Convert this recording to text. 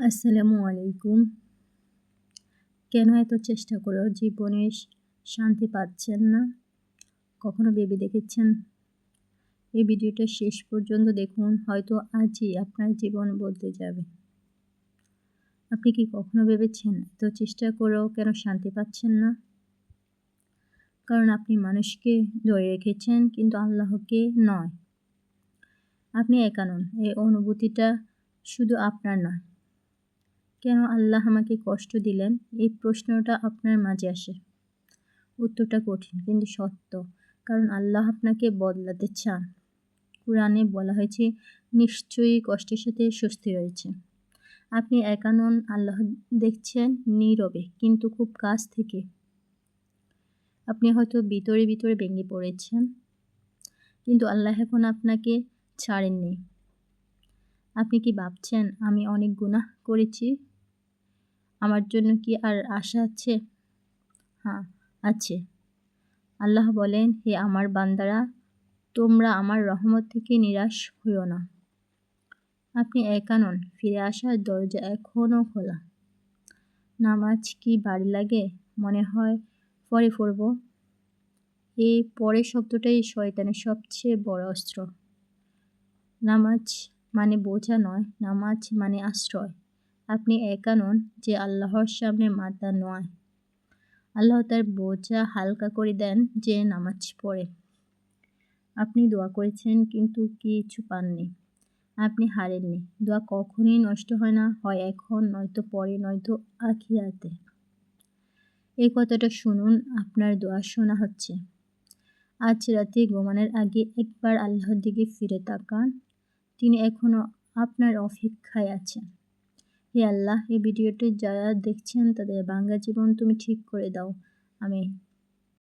আসসালামু আলাইকুম। কেন এত চেষ্টা করেও জীবনে শান্তি পাচ্ছেন না? কখনো ভেবে দেখেছেন? এই ভিডিওটা শেষ পর্যন্ত দেখুন, হয়তো আজই আপনার জীবন বদলে যাবে। আপনি কি কখনো ভেবেছেন এত চেষ্টা করেও কেন শান্তি পাচ্ছেন না? কারণ আপনি মানুষকে ধরে রেখেছেন কিন্তু আল্লাহকে নয়। আপনি একা নন। এই অনুভূতিটা শুধু আপনার নয়। কেন আল্লাহ আমাকে কষ্ট দিলেন? এই প্রশ্নটা আপনার মাঝে আসে। উত্তরটা কঠিন কিন্তু সত্য। কারণ আল্লাহ আপনাকে বদলাতে চান। কুরআনে বলা হয়েছে, নিশ্চয়ই কষ্টের সাথে স্বস্তি রয়েছে। আপনি একা নন, আল্লাহ দেখছেন নীরবে কিন্তু খুব কাছ থেকে। আপনি হয়তো ভিতরে ভিতরে ভেঙে পড়েছেন, কিন্তু আল্লাহ এখন আপনাকে ছাড়েননি। আপনি কি ভাবছেন, আমি অনেক গুনাহ করেছি, আমার জন্য কি আর আশা আছে? হ্যাঁ, আছে। আল্লাহ বলেন, হে আমার বান্দারা, তোমরা আমার রহমত থেকে নিরাশ হইও না। আপনি একা নন, ফিরে আসার দরজা এখনও খোলা। নামাজ কি ভারী লাগে? মনে হয় পরে পড়ব। এই পরে শব্দটাই শয়তানের সবচেয়ে বড় অস্ত্র। নামাজ মানে বোঝা নয়, নামাজ মানে আশ্রয়। আপনি একা নন যে আল্লাহর সামনে মাথা নোয়ায়। আল্লাহ তার বোঝা হালকা করে দেন যে নামাজ পড়ে। আপনি দোয়া করেছেন কিন্তু কিছু পাননি। আপনি হারেননি। দোয়া কখনোই নষ্ট হয় না, হয় এখন, নয়তো পরে, নয়তো আখিরাতে। এই কথাটা শুনুন, আপনার দোয়া শোনা হচ্ছে। আজ রাতে ঘুমানোর আগে একবার আল্লাহর দিকে ফিরে তাকান। তিনি এখনো আপনার অপেক্ষায় আছেন। হে আল্লাহ, এই ভিডিওটি যারা দেখছেন তাদের ভাঙা জীবন তুমি ঠিক করে দাও। আমিন।